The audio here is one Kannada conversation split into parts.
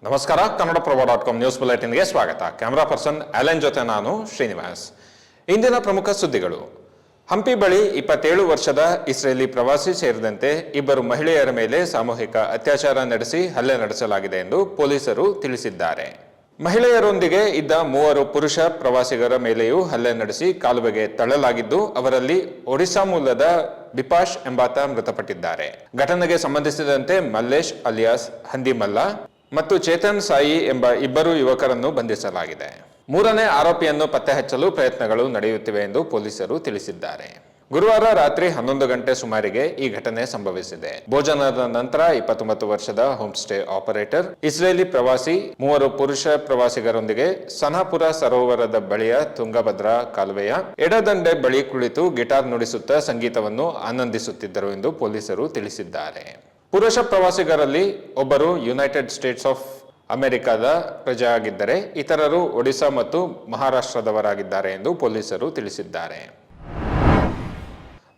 ನಮಸ್ಕಾರ. ಕನ್ನಡಪ್ರಭ.com ನ್ಯೂಸ್ ಬುಲೆಟಿನ್ಗೆ ಸ್ವಾಗತ. ಕ್ಯಾಮರಾ ಪರ್ಸನ್ ಅಲೆನ್ ಜೊತೆ ನಾನು ಶ್ರೀನಿವಾಸ್. ಇಂದಿನ ಪ್ರಮುಖ ಸುದ್ದಿಗಳು. ಹಂಪಿ ಬಳಿ 27 ವರ್ಷದ ಇಸ್ರೇಲಿ ಪ್ರವಾಸಿ ಸೇರಿದಂತೆ ಇಬ್ಬರು ಮಹಿಳೆಯರ ಮೇಲೆ ಸಾಮೂಹಿಕ ಅತ್ಯಾಚಾರ ನಡೆಸಿ ಹಲ್ಲೆ ನಡೆಸಲಾಗಿದೆ ಎಂದು ಪೊಲೀಸರು ತಿಳಿಸಿದ್ದಾರೆ. ಮಹಿಳೆಯರೊಂದಿಗೆ ಇದ್ದ 3 ಪುರುಷ ಪ್ರವಾಸಿಗರ ಮೇಲೆಯೂ ಹಲ್ಲೆ ನಡೆಸಿ ಕಾಲುವೆಗೆ ತಳ್ಳಲಾಗಿದ್ದು, ಅವರಲ್ಲಿ ಒಡಿಶಾ ಮೂಲದ ಬಿಪಾಶ್ ಎಂಬಾತ ಮೃತಪಟ್ಟಿದ್ದಾರೆ. ಘಟನೆಗೆ ಸಂಬಂಧಿಸಿದಂತೆ ಮಲ್ಲೇಶ್ ಅಲಿಯಾಸ್ ಹಂದಿಮಲ್ಲ ಮತ್ತು ಚೇತನ್ ಸಾಯಿ ಎಂಬ ಇಬ್ಬರು ಯುವಕರನ್ನು ಬಂಧಿಸಲಾಗಿದೆ. 3ನೇ ಆರೋಪಿಯನ್ನು ಪತ್ತೆ ಹಚ್ಚಲು ಪ್ರಯತ್ನಗಳು ನಡೆಯುತ್ತಿವೆ ಎಂದು ಪೊಲೀಸರು ತಿಳಿಸಿದ್ದಾರೆ. ಗುರುವಾರ ರಾತ್ರಿ 11 ಗಂಟೆ ಸುಮಾರಿಗೆ ಈ ಘಟನೆ ಸಂಭವಿಸಿದೆ. ಭೋಜನದ ನಂತರ 29 ವರ್ಷದ ಹೋಮ್ ಸ್ಟೇ ಆಪರೇಟರ್ ಇಸ್ರೇಲಿ ಪ್ರವಾಸಿ 3 ಪುರುಷ ಪ್ರವಾಸಿಗರೊಂದಿಗೆ ಸನಾಪುರ ಸರೋವರದ ಬಳಿಯ ತುಂಗಭದ್ರಾ ಕಾಲುವೆಯ ಎಡದಂಡೆ ಬಳಿ ಕುಳಿತು ಗಿಟಾರ್ ನುಡಿಸುತ್ತಾ ಸಂಗೀತವನ್ನು ಆನಂದಿಸುತ್ತಿದ್ದರು ಎಂದು ಪೊಲೀಸರು ತಿಳಿಸಿದ್ದಾರೆ. ಪುರುಷ ಪ್ರವಾಸಿಗರಲ್ಲಿ ಒಬ್ಬರು ಯುನೈಟೆಡ್ ಸ್ಟೇಟ್ಸ್ ಆಫ್ ಅಮೆರಿಕದ ಪ್ರಜೆಯಾಗಿದ್ದರೆ ಇತರರು ಒಡಿಶಾ ಮತ್ತು ಮಹಾರಾಷ್ಟ್ರದವರಾಗಿದ್ದಾರೆ ಎಂದು ಪೊಲೀಸರು ತಿಳಿಸಿದ್ದಾರೆ.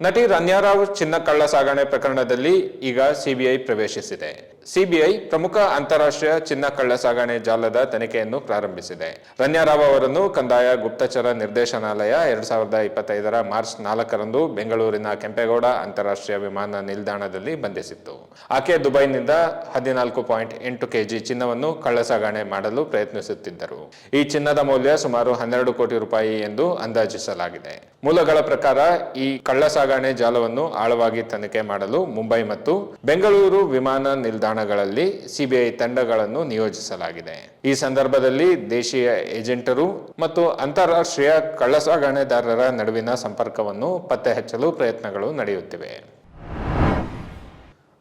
ನಟಿ ರನ್ಯಾ ರಾವ್ ಚಿನ್ನ ಕಳ್ಳ ಸಾಗಣೆ ಪ್ರಕರಣದಲ್ಲಿ ಈಗ ಸಿಬಿಐ ಪ್ರವೇಶಿಸಿದೆ. ಸಿಬಿಐ ಪ್ರಮುಖ ಅಂತಾರಾಷ್ಟ್ರೀಯ ಚಿನ್ನ ಕಳ್ಳ ಸಾಗಣೆ ಜಾಲದ ತನಿಖೆಯನ್ನು ಪ್ರಾರಂಭಿಸಿದೆ. ರನ್ಯಾ ರಾವ್ ಅವರನ್ನು ಕಂದಾಯ ಗುಪ್ತಚರ ನಿರ್ದೇಶನಾಲಯ 2025 ಮಾರ್ಚ್ 4ರಂದು ಬೆಂಗಳೂರಿನ ಕೆಂಪೇಗೌಡ ಅಂತಾರಾಷ್ಟ್ರೀಯ ವಿಮಾನ ನಿಲ್ದಾಣದಲ್ಲಿ ಬಂಧಿಸಿತ್ತು. ಆಕೆ ದುಬೈನಿಂದ 14.8 ಕೆಜಿ ಚಿನ್ನವನ್ನು ಕಳ್ಳ ಸಾಗಣೆ ಮಾಡಲು ಪ್ರಯತ್ನಿಸುತ್ತಿದ್ದರು. ಈ ಚಿನ್ನದ ಮೌಲ್ಯ ಸುಮಾರು 12 ಕೋಟಿ ರೂಪಾಯಿ ಎಂದು ಅಂದಾಜಿಸಲಾಗಿದೆ. ಮೂಲಗಳ ಪ್ರಕಾರ ಈ ಕಳ್ಳ ಸಾಗಣೆ ಜಾಲವನ್ನು ಆಳವಾಗಿ ತನಿಖೆ ಮಾಡಲು ಮುಂಬೈ ಮತ್ತು ಬೆಂಗಳೂರು ವಿಮಾನ ನಿಲ್ದಾಣಗಳಲ್ಲಿ ಸಿಬಿಐ ತಂಡಗಳನ್ನು ನಿಯೋಜಿಸಲಾಗಿದೆ. ಈ ಸಂದರ್ಭದಲ್ಲಿ ದೇಶೀಯ ಏಜೆಂಟರು ಮತ್ತು ಅಂತಾರಾಷ್ಟ್ರೀಯ ಕಳ್ಳಸಾಗಣೆದಾರರ ನಡುವಿನ ಸಂಪರ್ಕವನ್ನು ಪತ್ತೆ ಹಚ್ಚಲು ಪ್ರಯತ್ನಗಳು ನಡೆಯುತ್ತಿವೆ.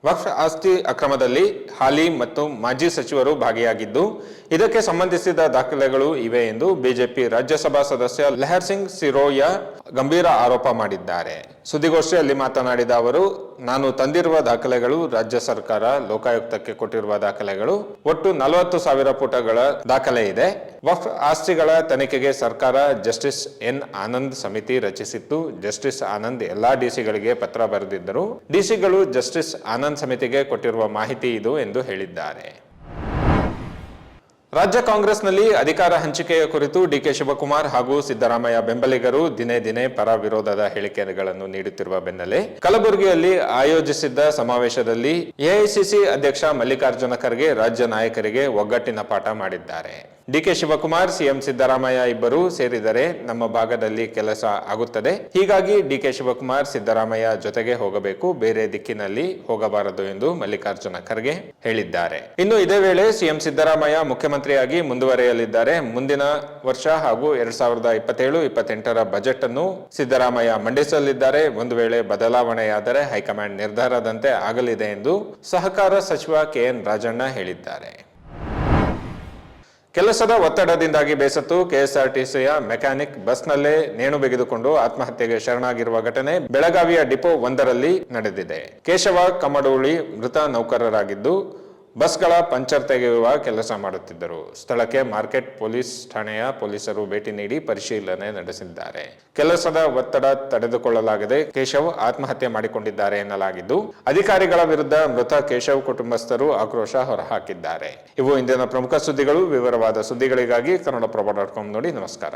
ವಕ್ಫ್ ಆಸ್ತಿ ಅಕ್ರಮದಲ್ಲಿ ಹಾಲಿ ಮತ್ತು ಮಾಜಿ ಸಚಿವರು ಭಾಗಿಯಾಗಿದ್ದು, ಇದಕ್ಕೆ ಸಂಬಂಧಿಸಿದ ದಾಖಲೆಗಳು ಇವೆ ಎಂದು ಬಿಜೆಪಿ ರಾಜ್ಯಸಭಾ ಸದಸ್ಯ ಲೆಹರ್ ಸಿಂಗ್ ಸಿರೋಯಾ ಗಂಭೀರ ಆರೋಪ ಮಾಡಿದ್ದಾರೆ. ಸುದ್ದಿಗೋಷ್ಠಿಯಲ್ಲಿ ಮಾತನಾಡಿದ ಅವರು, ನಾನು ತಂದಿರುವ ದಾಖಲೆಗಳು ರಾಜ್ಯ ಸರ್ಕಾರ ಲೋಕಾಯುಕ್ತಕ್ಕೆ ಕೊಟ್ಟಿರುವ ದಾಖಲೆಗಳು, ಒಟ್ಟು 40,000 ಪುಟಗಳ ದಾಖಲೆ ಇದೆ. ವಕ್ಫ್ ಆಸ್ತಿಗಳ ತನಿಖೆಗೆ ಸರ್ಕಾರ ಜಸ್ಟಿಸ್ ಎನ್ ಆನಂದ್ ಸಮಿತಿ ರಚಿಸಿತ್ತು. ಜಸ್ಟಿಸ್ ಆನಂದ್ ಎಲ್ಲಾ ಡಿಸಿಗಳಿಗೆ ಪತ್ರ ಬರೆದಿದ್ದರು. ಡಿಸಿಗಳು ಜಸ್ಟಿಸ್ ಆನಂದ್ ಸಮಿತಿಗೆ ಕೊಟ್ಟಿರುವ ಮಾಹಿತಿ ಇದು ಎಂದು ಹೇಳಿದ್ದಾರೆ. ರಾಜ್ಯ ಕಾಂಗ್ರೆಸ್ನಲ್ಲಿ ಅಧಿಕಾರ ಹಂಚಿಕೆಯ ಕುರಿತು ಡಿಕೆ ಶಿವಕುಮಾರ್ ಹಾಗೂ ಸಿದ್ದರಾಮಯ್ಯ ಬೆಂಬಲಿಗರು ದಿನೇ ದಿನೇ ಪರ ವಿರೋಧದ ಹೇಳಿಕೆಗಳನ್ನು ನೀಡುತ್ತಿರುವ ಬೆನ್ನಲ್ಲೇ ಕಲಬುರಗಿಯಲ್ಲಿ ಆಯೋಜಿಸಿದ್ದ ಸಮಾವೇಶದಲ್ಲಿ ಎಐಸಿಸಿ ಅಧ್ಯಕ್ಷ ಮಲ್ಲಿಕಾರ್ಜುನ ಖರ್ಗೆ ರಾಜ್ಯ ನಾಯಕರಿಗೆ ಒಗ್ಗಟ್ಟಿನ ಪಾಠ ಮಾಡಿದ್ದಾರೆ. ಡಿಕೆ ಶಿವಕುಮಾರ್, ಸಿಎಂ ಸಿದ್ದರಾಮಯ್ಯ ಇಬ್ಬರು ಸೇರಿದರೆ ನಮ್ಮ ಭಾಗದಲ್ಲಿ ಕೆಲಸ ಆಗುತ್ತದೆ. ಹೀಗಾಗಿ ಡಿಕೆ ಶಿವಕುಮಾರ್ ಸಿದ್ದರಾಮಯ್ಯ ಜೊತೆಗೆ ಹೋಗಬೇಕು, ಬೇರೆ ದಿಕ್ಕಿನಲ್ಲಿ ಹೋಗಬಾರದು ಎಂದು ಮಲ್ಲಿಕಾರ್ಜುನ ಖರ್ಗೆ ಹೇಳಿದ್ದಾರೆ. ಇನ್ನು ಇದೇ ವೇಳೆ ಸಿಎಂ ಸಿದ್ದರಾಮಯ್ಯ ಮುಖ್ಯಮಂತ್ರಿಯಾಗಿ ಮುಂದುವರೆಯಲಿದ್ದಾರೆ. ಮುಂದಿನ ವರ್ಷ ಹಾಗೂ 2027-28ರ ಬಜೆಟ್ ಅನ್ನು ಸಿದ್ದರಾಮಯ್ಯ ಮಂಡಿಸಲಿದ್ದಾರೆ. ಒಂದು ವೇಳೆ ಬದಲಾವಣೆಯಾದರೆ ಹೈಕಮಾಂಡ್ ನಿರ್ಧಾರದಂತೆ ಆಗಲಿದೆ ಎಂದು ಸಹಕಾರ ಸಚಿವ ಕೆಎನ್ ರಾಜಣ್ಣ ಹೇಳಿದ್ದಾರೆ. ಕೆಲಸದ ಒತ್ತಡದಿಂದಾಗಿ ಬೇಸತ್ತು ಕೆಎಸ್ಆರ್ಟಿಸಿಯ ಮೆಕ್ಯಾನಿಕ್ ಬಸ್ನಲ್ಲೇ ನೇಣು ಬಿಗಿದುಕೊಂಡು ಆತ್ಮಹತ್ಯೆಗೆ ಶರಣಾಗಿರುವ ಘಟನೆ ಬೆಳಗಾವಿಯ ಡಿಪೋ 1ರಲ್ಲಿ ನಡೆದಿದೆ. ಕೇಶವ ಕಮಡೋಳಿ ಮೃತ ನೌಕರರಾಗಿದ್ದು, ಬಸ್ಗಳ ಪಂಚರ್ ತೆಗೆಯುವ ಕೆಲಸ ಮಾಡುತ್ತಿದ್ದರು. ಸ್ಥಳಕ್ಕೆ ಮಾರ್ಕೆಟ್ ಪೊಲೀಸ್ ಠಾಣೆಯ ಪೊಲೀಸರು ಭೇಟಿ ನೀಡಿ ಪರಿಶೀಲನೆ ನಡೆಸಿದ್ದಾರೆ. ಕೆಲಸದ ಒತ್ತಡ ತಡೆದುಕೊಳ್ಳಲಾಗದೆ ಕೇಶವ್ ಆತ್ಮಹತ್ಯೆ ಮಾಡಿಕೊಂಡಿದ್ದಾರೆ ಎನ್ನಲಾಗಿದ್ದು, ಅಧಿಕಾರಿಗಳ ವಿರುದ್ಧ ಮೃತ ಕೇಶವ್ ಕುಟುಂಬಸ್ಥರು ಆಕ್ರೋಶ ಹೊರಹಾಕಿದ್ದಾರೆ. ಇವು ಇಂದಿನ ಪ್ರಮುಖ ಸುದ್ದಿಗಳು. ವಿವರವಾದ ಸುದ್ದಿಗಳಿಗಾಗಿ ಕನ್ನಡಪ್ರಭ.com ನೋಡಿ. ನಮಸ್ಕಾರ.